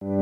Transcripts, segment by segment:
Bonjour,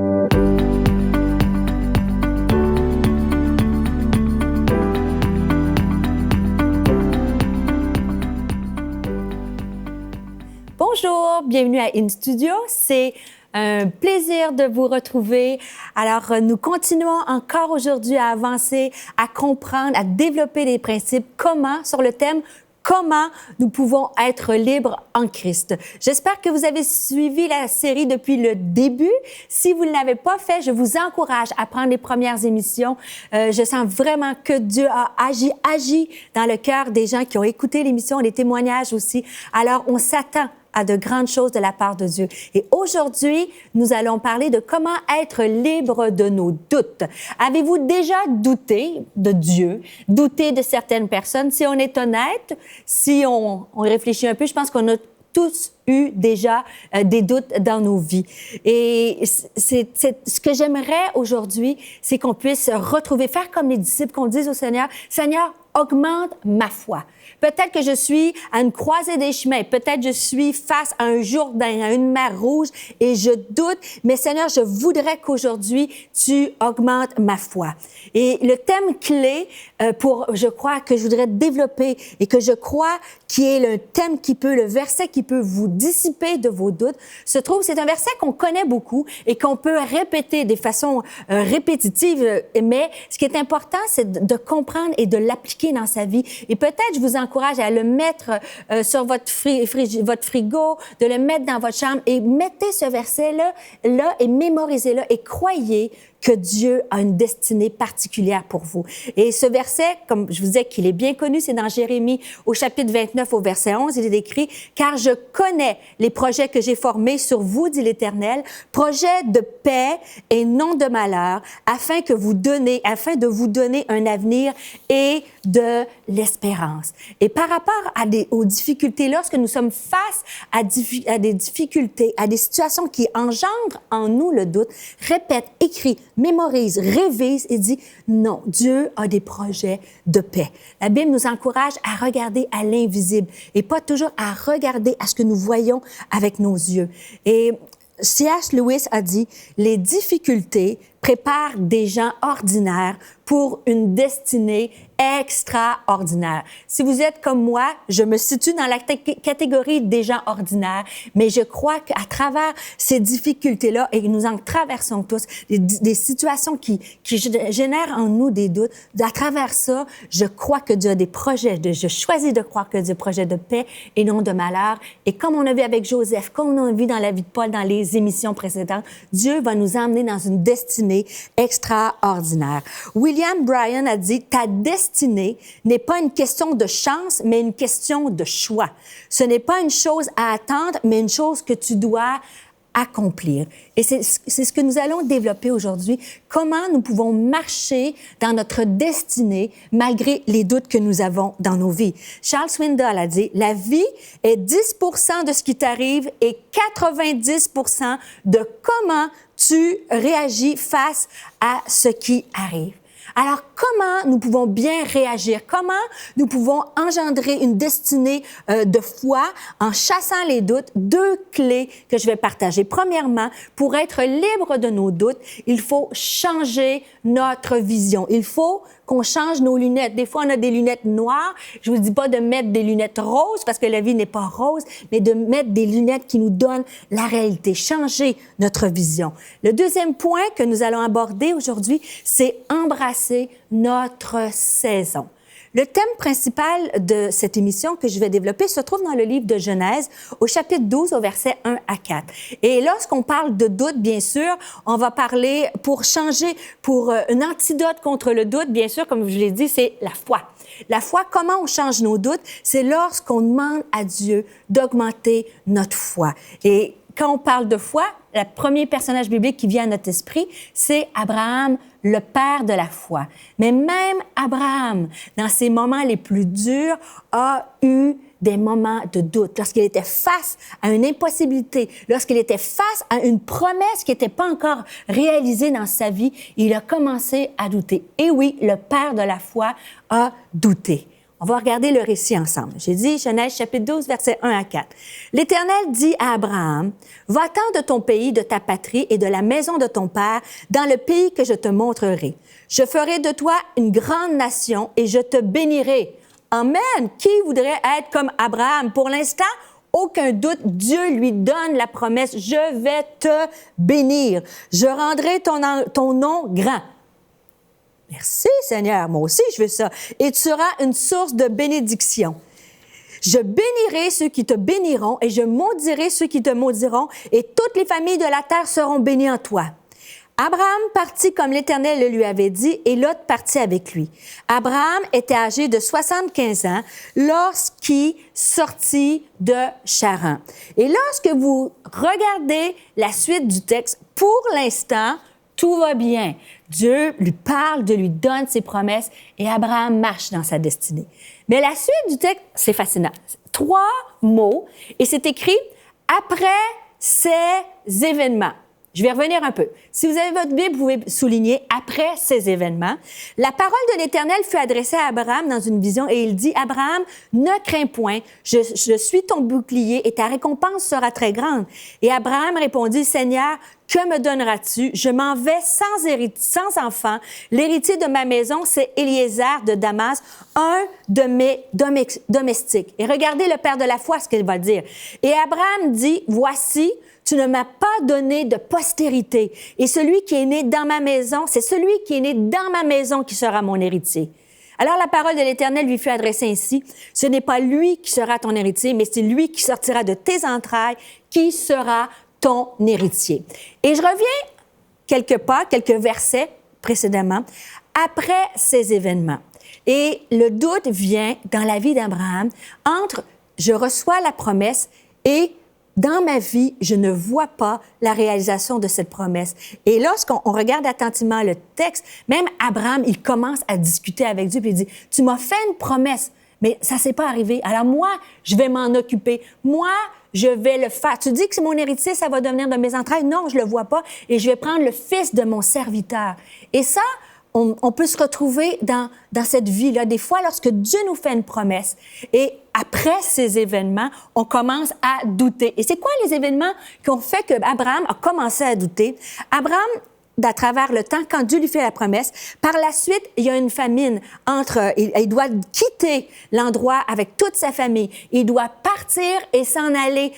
bienvenue à In Studio. C'est un plaisir de vous retrouver. Alors, nous continuons encore aujourd'hui à avancer, à comprendre, à développer des principes. Comment, sur le thème comment nous pouvons être libres en Christ. J'espère que vous avez suivi la série depuis le début. Si vous ne l'avez pas fait, je vous encourage à prendre les premières émissions. Je sens vraiment que Dieu a agi dans le cœur des gens qui ont écouté l'émission, les témoignages aussi. Alors, on s'attend à de grandes choses de la part de Dieu. Et aujourd'hui, nous allons parler de comment être libre de nos doutes. Avez-vous déjà douté de Dieu, douté de certaines personnes? Si on est honnête, si on réfléchit un peu, je pense qu'on a tous eu déjà des doutes dans nos vies. Et ce que j'aimerais aujourd'hui, c'est qu'on puisse retrouver, faire comme les disciples, qu'on dise au Seigneur, « Seigneur, augmente ma foi. » Peut-être que je suis à une croisée des chemins. Peut-être que je suis face à un Jourdain, à une mer rouge et je doute. Mais Seigneur, je voudrais qu'aujourd'hui, tu augmentes ma foi. Et le thème clé je crois, que je voudrais développer et que je crois qui est le thème le verset qui peut vous dissiper de vos doutes, c'est un verset qu'on connaît beaucoup et qu'on peut répéter de façon répétitive. Mais ce qui est important, c'est de comprendre et de l'appliquer dans sa vie. Et peut-être, je vous encourage à le mettre sur votre frigo, de le mettre dans votre chambre et mettez ce verset-là et mémorisez-le et croyez que Dieu a une destinée particulière pour vous. Et ce verset, comme je vous disais qu'il est bien connu, c'est dans Jérémie au chapitre 29 au verset 11, il est écrit « Car je connais les projets que j'ai formés sur vous, dit l'Éternel, projets de paix et non de malheur, afin de vous donner un avenir et de l'espérance. » Et par rapport aux difficultés, lorsque nous sommes face à des difficultés, à des situations qui engendrent en nous le doute, répète, écris, mémorise, révise et dit non, Dieu a des projets de paix. La Bible nous encourage à regarder à l'invisible et pas toujours à regarder à ce que nous voyons avec nos yeux. Et C.S. Lewis a dit « Les difficultés préparent des gens ordinaires pour une destinée extraordinaire. » Si vous êtes comme moi, je me situe dans la catégorie des gens ordinaires, mais je crois qu'à travers ces difficultés-là, et nous en traversons tous, des situations qui génèrent en nous des doutes, à travers ça, je crois que Dieu a des projets, je choisis de croire que Dieu a des projets de paix et non de malheur. Et comme on a vu avec Joseph, comme on a vu dans la vie de Paul dans les émissions précédentes, Dieu va nous emmener dans une destinée extraordinaire. William Bryan a dit « Ta destinée n'est pas une question de chance, mais une question de choix. Ce n'est pas une chose à attendre, mais une chose que tu dois accomplir. » Et c'est ce que nous allons développer aujourd'hui. Comment nous pouvons marcher dans notre destinée malgré les doutes que nous avons dans nos vies. Charles Swindoll a dit « La vie est 10% de ce qui t'arrive et 90% de comment tu réagis face à ce qui arrive. » Alors, comment nous pouvons bien réagir? Comment nous pouvons engendrer une destinée de foi en chassant les doutes? Deux clés que je vais partager. Premièrement, pour être libre de nos doutes, il faut changer notre vision. Il faut qu'on change nos lunettes. Des fois, on a des lunettes noires. Je vous dis pas de mettre des lunettes roses parce que la vie n'est pas rose, mais de mettre des lunettes qui nous donnent la réalité. Changer notre vision. Le deuxième point que nous allons aborder aujourd'hui, c'est embrasser notre saison. Le thème principal de cette émission que je vais développer se trouve dans le livre de Genèse, au chapitre 12, au verset 1 à 4. Et lorsqu'on parle de doute, bien sûr, on va parler pour un antidote contre le doute, bien sûr, comme je l'ai dit, c'est la foi. La foi, comment on change nos doutes? C'est lorsqu'on demande à Dieu d'augmenter notre foi. Et quand on parle de foi, le premier personnage biblique qui vient à notre esprit, c'est Abraham, le père de la foi. Mais même Abraham, dans ses moments les plus durs, a eu des moments de doute. Lorsqu'il était face à une impossibilité, lorsqu'il était face à une promesse qui n'était pas encore réalisée dans sa vie, il a commencé à douter. Et oui, le père de la foi a douté. On va regarder le récit ensemble. J'ai dit Genèse chapitre 12, versets 1 à 4. L'Éternel dit à Abraham, « Va-t'en de ton pays, de ta patrie et de la maison de ton père, dans le pays que je te montrerai. Je ferai de toi une grande nation et je te bénirai. » Amen. Qui voudrait être comme Abraham? Pour l'instant, aucun doute, Dieu lui donne la promesse, « Je vais te bénir. Je rendrai ton nom grand. » Merci, Seigneur. Moi aussi, je veux ça. Et tu seras une source de bénédiction. Je bénirai ceux qui te béniront et je maudirai ceux qui te maudiront et toutes les familles de la terre seront bénies en toi. Abraham partit comme l'Éternel le lui avait dit et Lot partit avec lui. Abraham était âgé de 75 ans lorsqu'il sortit de Charan. Et lorsque vous regardez la suite du texte, pour l'instant, tout va bien. Dieu lui parle, Dieu lui donne ses promesses et Abraham marche dans sa destinée. Mais la suite du texte, c'est fascinant. 3 mots et c'est écrit « après ces événements ». Je vais revenir un peu. Si vous avez votre Bible, vous pouvez souligner « après ces événements ». La parole de l'Éternel fut adressée à Abraham dans une vision et il dit « Abraham, ne crains point, je suis ton bouclier et ta récompense sera très grande. » Et Abraham répondit « Seigneur, que me donneras-tu? Je m'en vais sans enfant. L'héritier de ma maison, c'est Éliézer de Damas, un de mes domestiques. » Et regardez le père de la foi, ce qu'il va dire. Et Abraham dit, « Voici, tu ne m'as pas donné de postérité. Et celui qui est né dans ma maison, c'est celui qui est né dans ma maison qui sera mon héritier. » Alors la parole de l'Éternel lui fut adressée ainsi. « Ce n'est pas lui qui sera ton héritier, mais c'est lui qui sortira de tes entrailles, qui sera ton héritier. » Et je reviens quelques versets précédemment, après ces événements. Et le doute vient dans la vie d'Abraham entre « je reçois la promesse » et dans ma vie, je ne vois pas la réalisation de cette promesse. Et lorsqu'on regarde attentivement le texte, même Abraham, il commence à discuter avec Dieu, puis il dit, « Tu m'as fait une promesse, mais ça ne s'est pas arrivé. Alors moi, je vais m'en occuper. Moi, je vais le faire. Tu dis que c'est mon héritier, ça va devenir de mes entrailles. Non, je ne le vois pas. Et je vais prendre le fils de mon serviteur. » Et ça, on peut se retrouver dans cette vie-là. Des fois, lorsque Dieu nous fait une promesse et après ces événements, on commence à douter. Et c'est quoi les événements qui ont fait qu'Abraham a commencé à douter? Abraham, à travers le temps, quand Dieu lui fait la promesse, par la suite, il y a une famine il doit quitter l'endroit avec toute sa famille. Il doit partir et s'en aller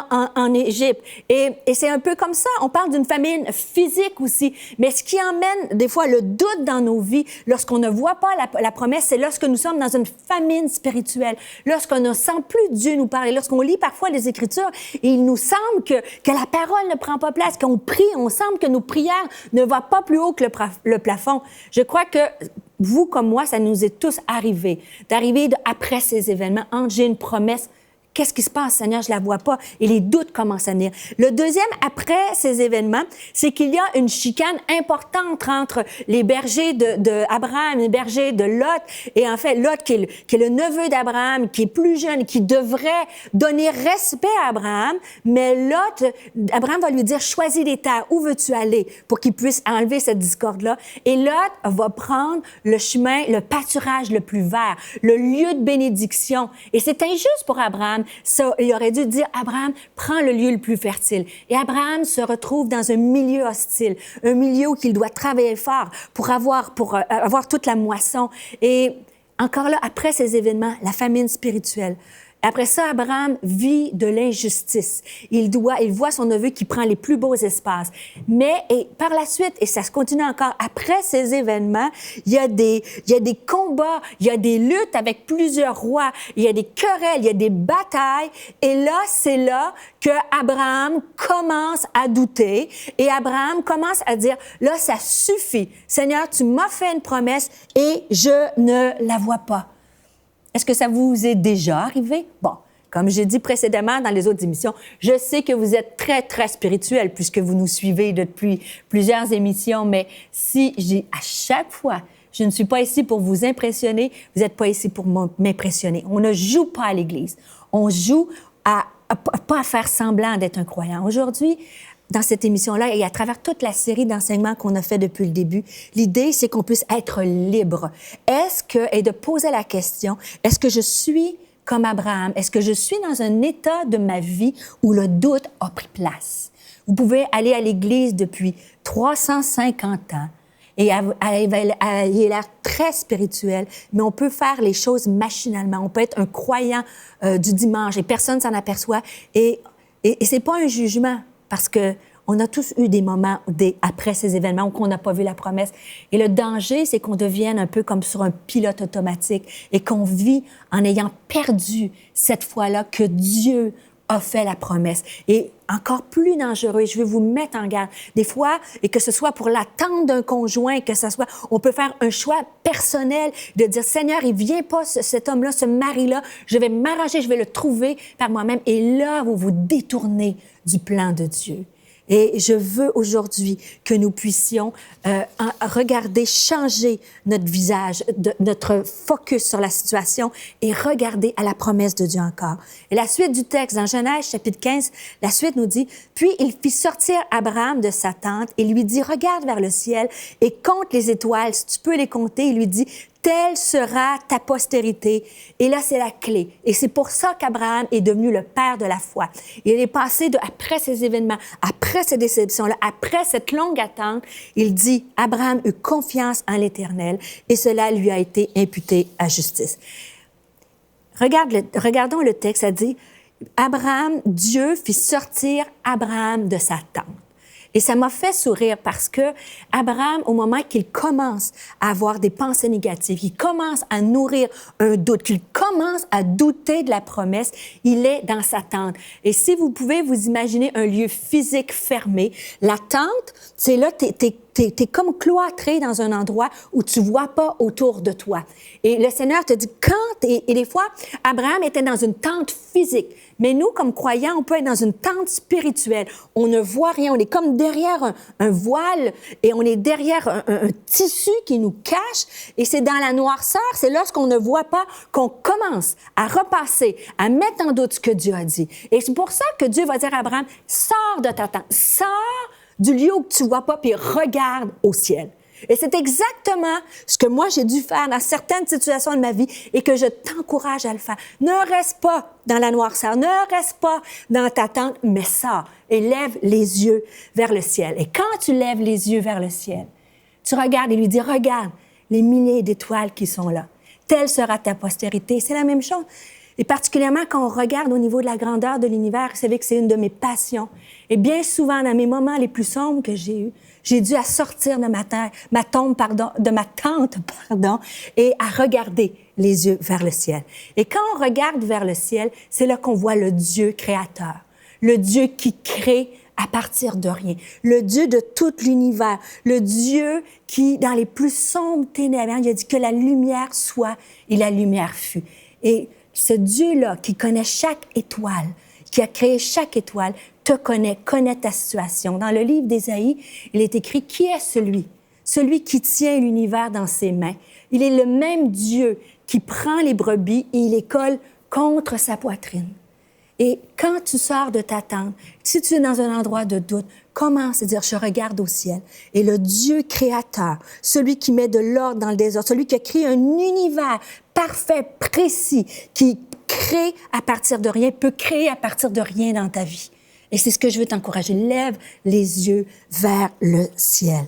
en Égypte. Et c'est un peu comme ça. On parle d'une famine physique aussi. Mais ce qui emmène des fois le doute dans nos vies, lorsqu'on ne voit pas la promesse, c'est lorsque nous sommes dans une famine spirituelle, lorsqu'on ne sent plus Dieu nous parler, lorsqu'on lit parfois les Écritures et il nous semble que la parole ne prend pas place, qu'on prie, on semble que nos prières ne va pas plus haut que le plafond. Je crois que vous, comme moi, ça nous est tous arrivé, d'arriver après ces événements, j'ai une promesse, qu'est-ce qui se passe, Seigneur, je la vois pas, et les doutes commencent à venir. Le deuxième, après ces événements, c'est qu'il y a une chicane importante entre les bergers d'Abraham et les bergers de Lot, et en fait, Lot, qui est le neveu d'Abraham, qui est plus jeune, qui devrait donner respect à Abraham, mais Lot, Abraham va lui dire, choisis les terres, où veux-tu aller, pour qu'il puisse enlever cette discorde-là, et Lot va prendre le chemin, le pâturage le plus vert, le lieu de bénédiction, et c'est injuste pour Abraham. Ça, il aurait dû dire, Abraham, prends le lieu le plus fertile. Et Abraham se retrouve dans un milieu hostile, un milieu où il doit travailler fort pour avoir toute la moisson. Et encore là, après ces événements, la famine spirituelle. Après ça, Abraham vit de l'injustice. Il voit son neveu qui prend les plus beaux espaces. Mais par la suite, et ça se continue encore, après ces événements, il y a des combats, il y a des luttes avec plusieurs rois, il y a des querelles, il y a des batailles. Et là, c'est là que Abraham commence à douter. Et Abraham commence à dire, là, ça suffit. Seigneur, tu m'as fait une promesse et je ne la vois pas. Est-ce que ça vous est déjà arrivé? Bon, comme j'ai dit précédemment dans les autres émissions, je sais que vous êtes très, très spirituel puisque vous nous suivez depuis plusieurs émissions, mais à chaque fois, je ne suis pas ici pour vous impressionner, vous n'êtes pas ici pour m'impressionner. On ne joue pas à l'Église. On joue pas à faire semblant d'être un croyant. Aujourd'hui, dans cette émission-là et à travers toute la série d'enseignements qu'on a fait depuis le début, l'idée, c'est qu'on puisse être libre. Et de poser la question, est-ce que je suis comme Abraham? Est-ce que je suis dans un état de ma vie où le doute a pris place? Vous pouvez aller à l'Église depuis 350 ans et ayez l'air très spirituel, mais on peut faire les choses machinalement. On peut être un croyant du dimanche et personne s'en aperçoit. Et c'est pas un jugement, parce que on a tous eu des moments après ces événements où on n'a pas vu la promesse. Et le danger, c'est qu'on devienne un peu comme sur un pilote automatique et qu'on vit en ayant perdu cette fois-là que Dieu a fait la promesse. Et encore plus dangereux, et je veux vous mettre en garde, des fois, et que ce soit pour l'attente d'un conjoint, que ce soit, on peut faire un choix personnel de dire, Seigneur, il vient pas cet homme-là, ce mari-là, je vais m'arranger, je vais le trouver par moi-même. Et là, vous vous détournez du plan de Dieu. Et je veux aujourd'hui que nous puissions regarder, changer notre visage, notre focus sur la situation et regarder à la promesse de Dieu encore. Et la suite du texte, dans Genèse chapitre 15, la suite nous dit, « Puis il fit sortir Abraham de sa tente et lui dit, regarde vers le ciel et compte les étoiles, si tu peux les compter. » Il lui dit, telle sera ta postérité. Et là, c'est la clé. Et c'est pour ça qu'Abraham est devenu le père de la foi. Il est passé après ces événements, après ces déceptions-là, après cette longue attente, il dit, Abraham eut confiance en l'Éternel et cela lui a été imputé à justice. Regardons le texte, ça dit, Dieu fit sortir Abraham de sa tente. Et ça m'a fait sourire parce que Abraham, au moment qu'il commence à avoir des pensées négatives, qu'il commence à nourrir un doute, qu'il commence à douter de la promesse, il est dans sa tente. Et si vous pouvez vous imaginer un lieu physique fermé, la tente, c'est là, t'es comme cloîtré dans un endroit où tu vois pas autour de toi. Et le Seigneur te dit, et des fois, Abraham était dans une tente physique. Mais nous, comme croyants, on peut être dans une tente spirituelle. On ne voit rien. On est comme derrière un voile et on est derrière un tissu qui nous cache. Et c'est dans la noirceur, c'est lorsqu'on ne voit pas qu'on commence à repasser, à mettre en doute ce que Dieu a dit. Et c'est pour ça que Dieu va dire à Abraham, sors de ta tente, sors du lieu où tu vois pas, puis regarde au ciel. Et c'est exactement ce que moi, j'ai dû faire dans certaines situations de ma vie et que je t'encourage à le faire. Ne reste pas dans la noirceur, ne reste pas dans ta tente, mais sors et lève les yeux vers le ciel. Et quand tu lèves les yeux vers le ciel, tu regardes et lui dis, regarde les milliers d'étoiles qui sont là. Telle sera ta postérité. C'est la même chose. Et particulièrement quand on regarde au niveau de la grandeur de l'univers, vous savez que c'est une de mes passions. Et bien souvent, dans mes moments les plus sombres que j'ai eus, j'ai dû sortir de ma tente, et à regarder les yeux vers le ciel. Et quand on regarde vers le ciel, c'est là qu'on voit le Dieu créateur, le Dieu qui crée à partir de rien, le Dieu de tout l'univers, le Dieu qui, dans les plus sombres ténèbres, il a dit que la lumière soit et la lumière fut. Et ce Dieu-là qui connaît chaque étoile, qui a créé chaque étoile, te connaît ta situation. Dans le livre d'Ésaïe, il est écrit, qui est celui? Celui qui tient l'univers dans ses mains. Il est le même Dieu qui prend les brebis et il les colle contre sa poitrine. Et quand tu sors de ta tente, si tu es dans un endroit de doute, commence à dire, je regarde au ciel. Et le Dieu créateur, celui qui met de l'ordre dans le désordre, celui qui a créé un univers parfait, précis, qui crée à partir de rien, peut créer à partir de rien dans ta vie. Et c'est ce que je veux t'encourager. Lève les yeux vers le ciel.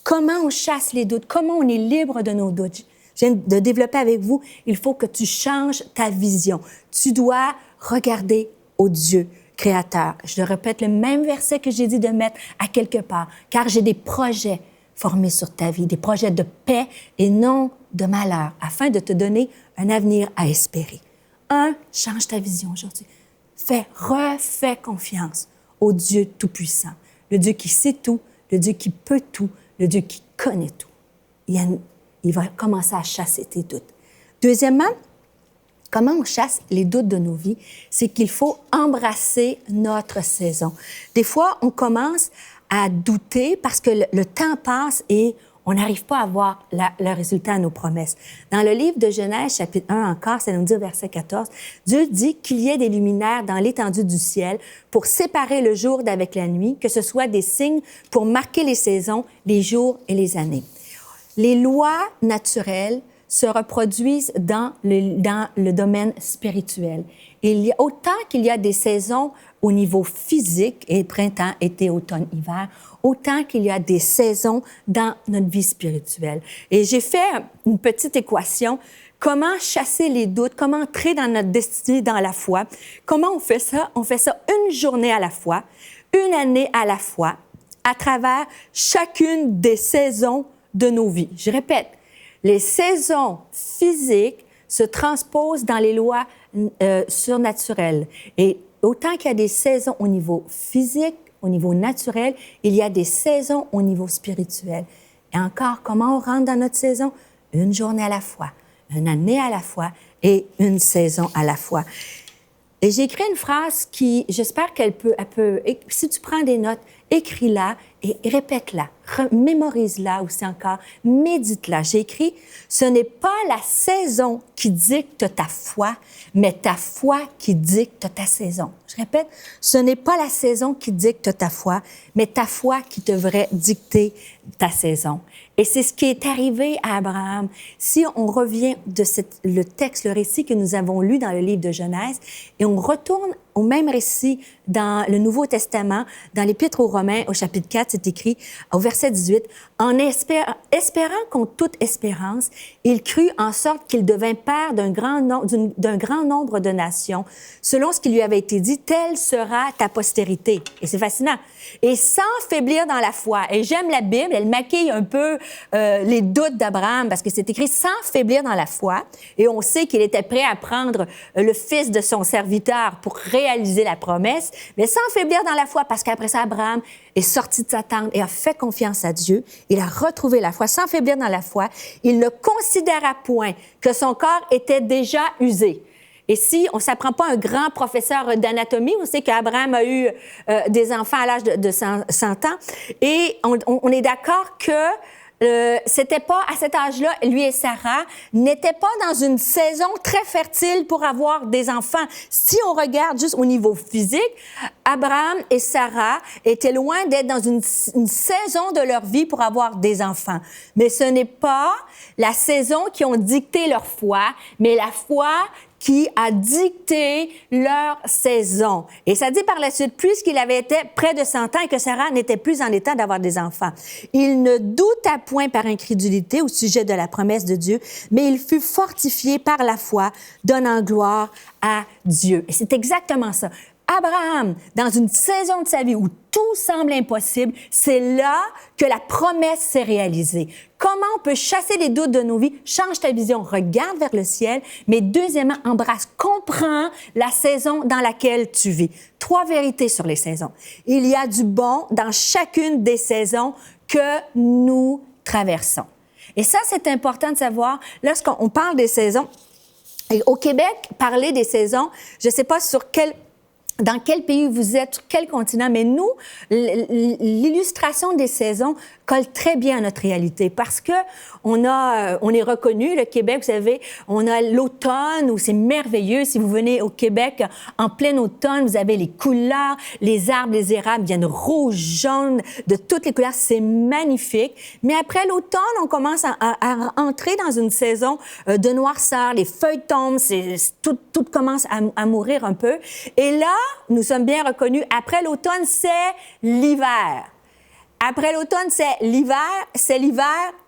Comment on chasse les doutes? Comment on est libre de nos doutes? Je viens de développer avec vous, il faut que tu changes ta vision. Tu dois regarder au Dieu créateur. Je répète le même verset que j'ai dit de mettre à quelque part, car j'ai des projets formés sur ta vie, des projets de paix et non de malheur, afin de te donner un avenir à espérer. Change ta vision aujourd'hui. Refais confiance au Dieu Tout-Puissant, le Dieu qui sait tout, le Dieu qui peut tout, le Dieu qui connaît tout. Il va commencer à chasser tes doutes. Deuxièmement, comment on chasse les doutes de nos vies? C'est qu'il faut embrasser notre saison. Des fois, on commence à douter parce que le temps passe et on n'arrive pas à voir le résultat à nos promesses. Dans le livre de Genèse, chapitre 1 encore, ça nous dit au verset 14, Dieu dit qu'il y ait des luminaires dans l'étendue du ciel pour séparer le jour d'avec la nuit, que ce soit des signes pour marquer les saisons, les jours et les années. Les lois naturelles se reproduisent dans le domaine spirituel. Autant qu'il y a des saisons au niveau physique, et printemps, été, automne, hiver, autant qu'il y a des saisons dans notre vie spirituelle. Et j'ai fait une petite équation. Comment chasser les doutes, comment entrer dans notre destinée dans la foi. Comment on fait ça? On fait ça une journée à la fois, une année à la fois, à travers chacune des saisons de nos vies. Je répète, les saisons physiques se transposent dans les lois surnaturelles. Et autant qu'il y a des saisons au niveau physique, au niveau naturel, il y a des saisons au niveau spirituel. Et encore, comment on rentre dans notre saison? Une journée à la fois, une année à la fois et une saison à la fois. Et j'ai écrit une phrase qui, j'espère qu'elle peut, si tu prends des notes, écris-la et répète-la, mémorise-la aussi encore, médite-la. J'ai écrit, ce n'est pas la saison qui dicte ta foi, mais ta foi qui dicte ta saison. Je répète, ce n'est pas la saison qui dicte ta foi, mais ta foi qui devrait dicter ta saison. Et c'est ce qui est arrivé à Abraham. Si on revient le texte, le récit que nous avons lu dans le livre de Genèse, et on retourne au même récit dans le Nouveau Testament, dans l'Épître aux Romains, au chapitre 4, c'est écrit au verset 18, « En espérant contre toute espérance, il crut en sorte qu'il devint père d'un grand nombre de nations, selon ce qui lui avait été dit, telle sera ta postérité. » Et c'est fascinant. Et sans faiblir dans la foi. Et j'aime la Bible, elle maquille un peu les doutes d'Abraham, parce que c'est écrit sans faiblir dans la foi. Et on sait qu'il était prêt à prendre le fils de son serviteur pour réaliser la promesse, mais sans faiblir dans la foi, parce qu'après ça, Abraham est sorti de sa tente et a fait confiance à Dieu. Il a retrouvé la foi. Sans faiblir dans la foi, il ne considéra point que son corps était déjà usé. Et si on ne s'apprend pas un grand professeur d'anatomie, on sait qu'Abraham a eu des enfants à l'âge de 100 ans, et on est d'accord que c'était pas, à cet âge-là, lui et Sarah n'étaient pas dans une saison très fertile pour avoir des enfants. Si on regarde juste au niveau physique, Abraham et Sarah étaient loin d'être dans une saison de leur vie pour avoir des enfants. Mais ce n'est pas la saison qui ont dicté leur foi, mais la foi qui a dicté leur saison. Et ça dit par la suite, puisqu'il avait été près de 100 ans et que Sarah n'était plus en état d'avoir des enfants. Il ne douta point par incrédulité au sujet de la promesse de Dieu, mais il fut fortifié par la foi, donnant gloire à Dieu. Et c'est exactement ça. Abraham, dans une saison de sa vie où tout semble impossible, c'est là que la promesse s'est réalisée. Comment on peut chasser les doutes de nos vies? Change ta vision, regarde vers le ciel, mais deuxièmement, embrasse, comprends la saison dans laquelle tu vis. 3 vérités sur les saisons. Il y a du bon dans chacune des saisons que nous traversons. Et ça, c'est important de savoir, lorsqu'on parle des saisons, et au Québec, parler des saisons, je ne sais pas dans quel pays vous êtes, sur quel continent, mais nous, l'illustration des saisons colle très bien à notre réalité parce que on est reconnu, le Québec, vous savez, on a l'automne où c'est merveilleux. Si vous venez au Québec en plein automne, vous avez les couleurs, les arbres, les érables viennent rouges, jaunes, de toutes les couleurs, c'est magnifique. Mais après l'automne, on commence à entrer dans une saison de noirceur, les feuilles tombent, tout commence à mourir un peu. Et là, nous sommes bien reconnus, après l'automne, c'est l'hiver. Après l'automne, c'est l'hiver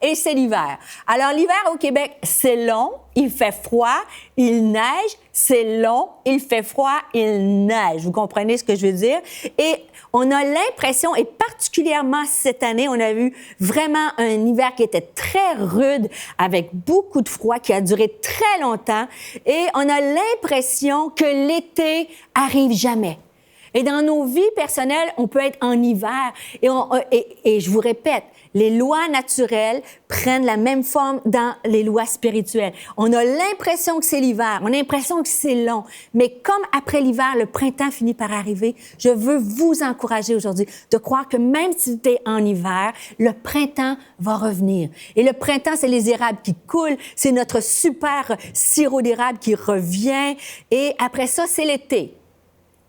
et c'est l'hiver. Alors, l'hiver au Québec, c'est long, il fait froid, il neige, c'est long, il fait froid, il neige. Vous comprenez ce que je veux dire? Et on a l'impression, et particulièrement cette année, on a vu vraiment un hiver qui était très rude, avec beaucoup de froid, qui a duré très longtemps, et on a l'impression que l'été arrive jamais. Et dans nos vies personnelles, on peut être en hiver. Et je vous répète, les lois naturelles prennent la même forme dans les lois spirituelles. On a l'impression que c'est l'hiver, on a l'impression que c'est long. Mais comme après l'hiver, le printemps finit par arriver, je veux vous encourager aujourd'hui de croire que même si tu es en hiver, le printemps va revenir. Et le printemps, c'est les érables qui coulent, c'est notre super sirop d'érable qui revient. Et après ça, c'est l'été.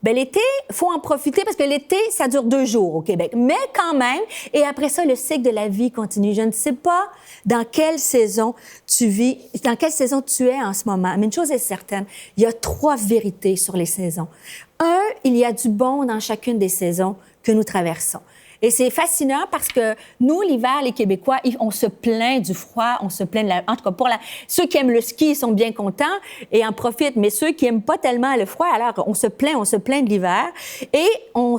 Bien, l'été, il faut en profiter parce que l'été, ça dure 2 jours au Québec. Mais quand même, et après ça, le cycle de la vie continue. Je ne sais pas dans quelle saison tu vis, dans quelle saison tu es en ce moment. Mais une chose est certaine, il y a 3 vérités sur les saisons. Il y a du bon dans chacune des saisons que nous traversons. Et c'est fascinant parce que nous, l'hiver, les Québécois, on se plaint du froid, on se plaint de la... En tout cas, ceux qui aiment le ski, ils sont bien contents et en profitent. Mais ceux qui aiment pas tellement le froid, alors on se plaint de l'hiver. Et on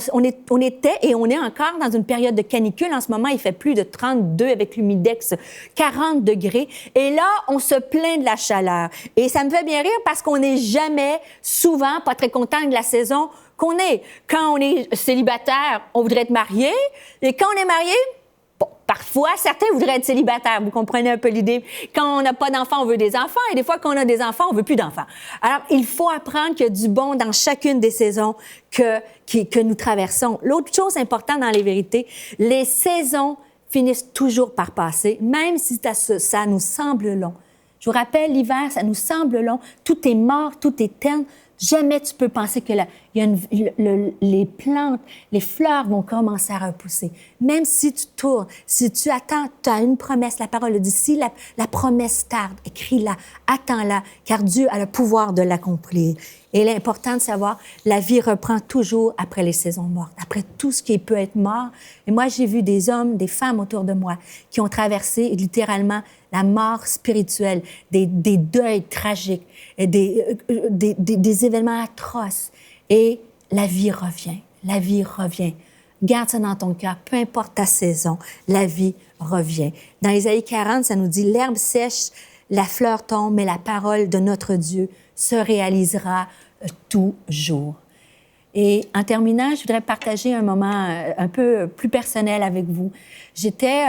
était et on est encore dans une période de canicule. En ce moment, il fait plus de 32 avec l'humidex, 40 degrés. Et là, on se plaint de la chaleur. Et ça me fait bien rire parce qu'on n'est jamais, souvent, pas très content de la saison qu'on est. Quand on est célibataire, on voudrait être marié. Et quand on est marié, bon, parfois, certains voudraient être célibataires. Vous comprenez un peu l'idée. Quand on n'a pas d'enfants, on veut des enfants. Et des fois, quand on a des enfants, on veut plus d'enfants. Alors, il faut apprendre qu'il y a du bon dans chacune des saisons que nous traversons. L'autre chose importante dans les vérités, les saisons finissent toujours par passer, même si ça nous semble long. Je vous rappelle, l'hiver, ça nous semble long. Tout est mort, tout est terne. Jamais tu peux penser que les plantes, les fleurs vont commencer à repousser. Même si tu tournes, si tu attends, tu as une promesse, la parole le dit, si la promesse tarde, écris-la, attends-la, car Dieu a le pouvoir de l'accomplir. Et l'important de savoir, la vie reprend toujours après les saisons mortes, après tout ce qui peut être mort. Et moi, j'ai vu des hommes, des femmes autour de moi qui ont traversé littéralement la mort spirituelle, des deuils tragiques, des événements atroces. Et la vie revient, la vie revient. Garde ça dans ton cœur, peu importe ta saison, la vie revient. Dans Ésaïe 40, ça nous dit, l'herbe sèche, la fleur tombe, mais la parole de notre Dieu se réalisera toujours. Et en terminant, je voudrais partager un moment un peu plus personnel avec vous. J'étais,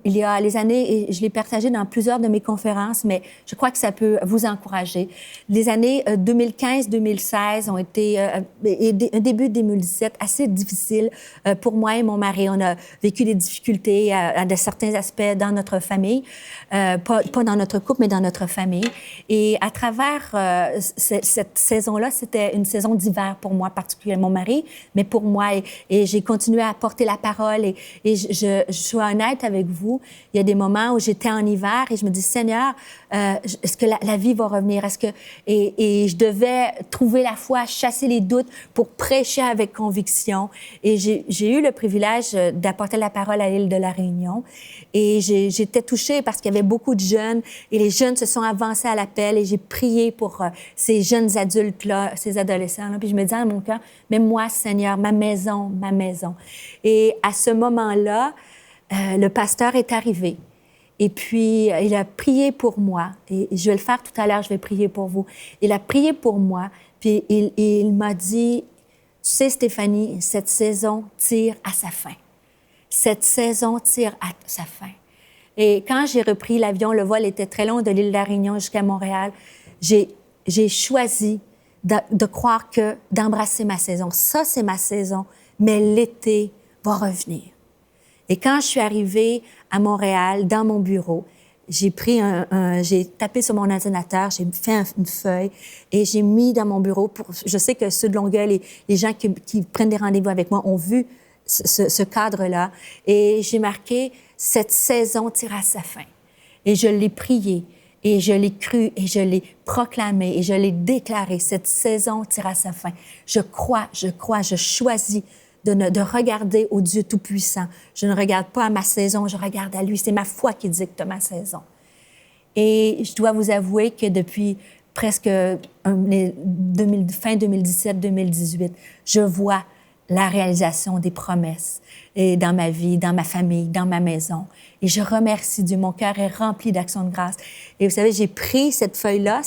il y a les années, et je l'ai partagé dans plusieurs de mes conférences, mais je crois que ça peut vous encourager. Les années 2015-2016 ont été, et un début 2017, assez difficiles pour moi et mon mari. On a vécu des difficultés à de certains aspects dans notre famille, pas dans notre couple, mais dans notre famille. Et à travers cette saison-là, c'était une saison d'hiver pour moi, particulièrement mon mari, mais pour moi. Et j'ai continué à porter la parole et je suis honnête avec vous. Il y a des moments où j'étais en hiver et je me dis, Seigneur, est-ce que la vie va revenir? Et je devais trouver la foi, chasser les doutes pour prêcher avec conviction. Et j'ai eu le privilège d'apporter la parole à l'île de la Réunion. Et j'étais touchée parce qu'il y avait beaucoup de jeunes et les jeunes se sont avancés à l'appel et j'ai prié pour ces jeunes adultes-là, ces adolescents-là. Puis je me disais dans mon cœur, mais moi, Seigneur, ma maison, ma maison. Et à ce moment-là, le pasteur est arrivé. Et puis, il a prié pour moi. Et je vais le faire tout à l'heure, je vais prier pour vous. Il a prié pour moi. Puis, il m'a dit, tu sais, Stéphanie, cette saison tire à sa fin. Cette saison tire à sa fin. Et quand j'ai repris l'avion, le vol était très long de l'île de la Réunion jusqu'à Montréal, j'ai choisi de croire que d'embrasser ma saison. Ça, c'est ma saison, mais l'été va revenir. Et quand je suis arrivée à Montréal, dans mon bureau, j'ai tapé sur mon ordinateur, j'ai fait une feuille et j'ai mis dans mon bureau je sais que ceux de Longueuil, les gens qui prennent des rendez-vous avec moi ont vu ce cadre-là. Et j'ai marqué « Cette saison tire à sa fin ». Et je l'ai prié, et je l'ai cru, et je l'ai proclamé, et je l'ai déclaré. Cette saison tire à sa fin. Je crois, je choisis de regarder au Dieu Tout-Puissant. Je ne regarde pas à ma saison, je regarde à lui. C'est ma foi qui dicte ma saison. Et je dois vous avouer que depuis presque fin 2017-2018, je vois la réalisation des promesses et dans ma vie, dans ma famille, dans ma maison. Et je remercie Dieu. Mon cœur est rempli d'actions de grâce. Et vous savez, j'ai pris cette feuille-là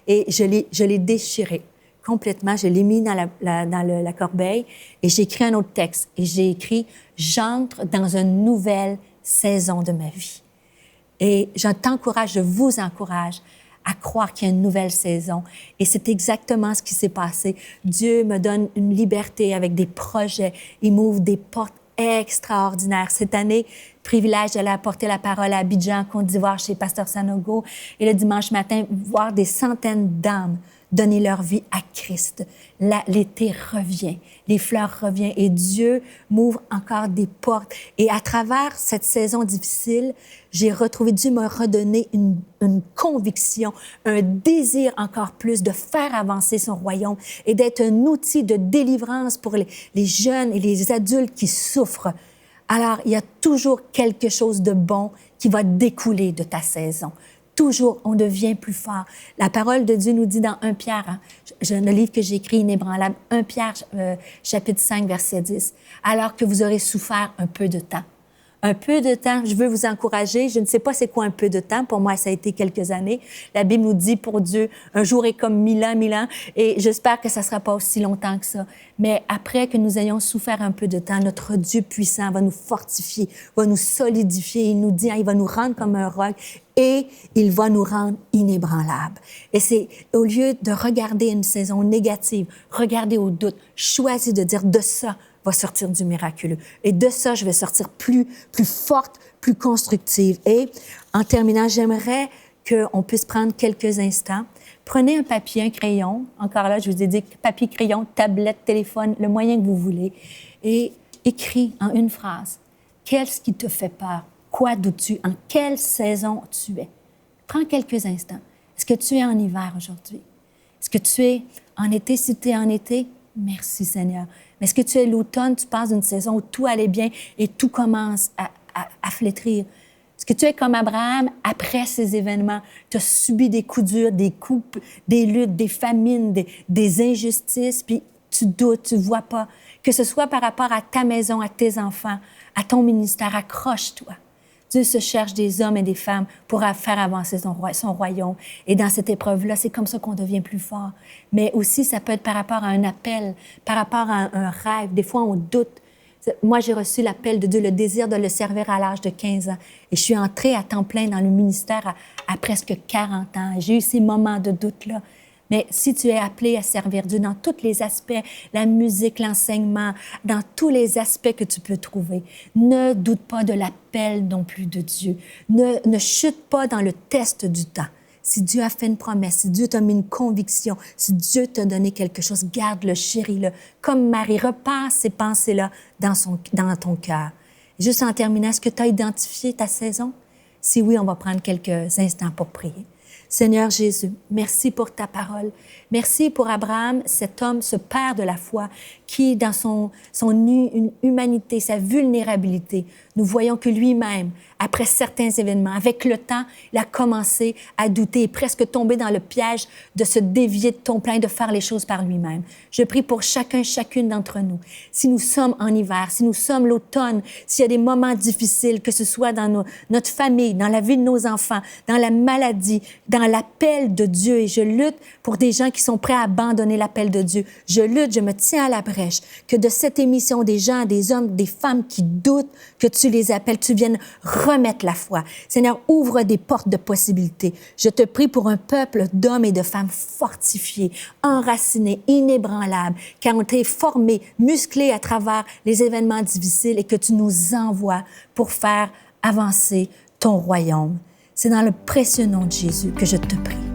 et je l'ai déchirée. complètement. Je l'ai mis dans la corbeille et j'ai écrit un autre texte. Et j'ai écrit « J'entre dans une nouvelle saison de ma vie ». Et je t'encourage, je vous encourage à croire qu'il y a une nouvelle saison. Et c'est exactement ce qui s'est passé. Dieu me donne une liberté avec des projets. Il m'ouvre des portes extraordinaires. Cette année, privilège d'aller apporter la parole à Abidjan, Côte d'Ivoire, chez Pasteur Sanogo. Et le dimanche matin, voir des centaines d'âmes donner leur vie à Christ. L'été revient, les fleurs reviennent et Dieu m'ouvre encore des portes. Et à travers cette saison difficile, j'ai retrouvé, Dieu m'a redonné une conviction, un désir encore plus de faire avancer son royaume et d'être un outil de délivrance pour les jeunes et les adultes qui souffrent. Alors, il y a toujours quelque chose de bon qui va découler de ta saison. Toujours, on devient plus fort. La parole de Dieu nous dit dans 1 Pierre, le livre que j'ai écrit, Inébranlable, 1 Pierre, chapitre 5, verset 10, « Alors que vous aurez souffert un peu de temps. » Un peu de temps, je veux vous encourager. Je ne sais pas c'est quoi un peu de temps. Pour moi, ça a été quelques années. La Bible nous dit, pour Dieu, un jour est comme 1000 ans. Et j'espère que ça ne sera pas aussi longtemps que ça. Mais après que nous ayons souffert un peu de temps, notre Dieu puissant va nous fortifier, va nous solidifier. Il nous dit, il va nous rendre comme un roc et il va nous rendre inébranlables. Et c'est, au lieu de regarder une saison négative, regarder au doute, choisir de dire de ça, va sortir du miraculeux. Et de ça, je vais sortir plus forte, plus constructive. Et en terminant, j'aimerais qu'on puisse prendre quelques instants. Prenez un papier, un crayon. Encore là, je vous ai dit papier, crayon, tablette, téléphone, le moyen que vous voulez. Et écris en une phrase. Qu'est-ce qui te fait peur? Quoi doutes-tu? En quelle saison tu es? Prends quelques instants. Est-ce que tu es en hiver aujourd'hui? Est-ce que tu es en été? Si tu es en été, merci Seigneur. Mais est-ce que tu es l'automne, tu passes d'une saison où tout allait bien et tout commence à flétrir? Est-ce que tu es comme Abraham, après ces événements, tu as subi des coups durs, des coups, des luttes, des famines, des injustices, puis tu doutes, tu ne vois pas. Que ce soit par rapport à ta maison, à tes enfants, à ton ministère, accroche-toi. Dieu se cherche des hommes et des femmes pour faire avancer son royaume. Et dans cette épreuve-là, c'est comme ça qu'on devient plus fort. Mais aussi, ça peut être par rapport à un appel, par rapport à un rêve. Des fois, on doute. Moi, j'ai reçu l'appel de Dieu, le désir de le servir à l'âge de 15 ans. Et je suis entrée à temps plein dans le ministère à presque 40 ans. J'ai eu ces moments de doute-là. Mais si tu es appelé à servir Dieu dans tous les aspects, la musique, l'enseignement, dans tous les aspects que tu peux trouver, ne doute pas de l'appel non plus de Dieu. Ne chute pas dans le test du temps. Si Dieu a fait une promesse, si Dieu t'a mis une conviction, si Dieu t'a donné quelque chose, garde-le, chéris-le. Comme Marie, repasse ces pensées-là dans ton cœur. Juste en terminant, est-ce que tu as identifié ta saison? Si oui, on va prendre quelques instants pour prier. Seigneur Jésus, merci pour ta parole. Merci pour Abraham, cet homme, ce père de la foi, qui, dans son humanité, sa vulnérabilité, nous voyons que lui-même, après certains événements, avec le temps, il a commencé à douter et presque tomber dans le piège de se dévier de ton plan et de faire les choses par lui-même. Je prie pour chacune d'entre nous. Si nous sommes en hiver, si nous sommes l'automne, s'il y a des moments difficiles, que ce soit dans notre famille, dans la vie de nos enfants, dans la maladie, dans l'appel de Dieu, et je lutte pour des gens qui sont prêts à abandonner l'appel de Dieu. Je lutte, je me tiens à la brèche, que de cette émission, des gens, des hommes, des femmes qui doutent, que tu les appelles, tu viennes remettre la foi. Seigneur, ouvre des portes de possibilités. Je te prie pour un peuple d'hommes et de femmes fortifiés, enracinés, inébranlables, qui ont été formés, musclés à travers les événements difficiles et que tu nous envoies pour faire avancer ton royaume. C'est dans le précieux nom de Jésus que je te prie.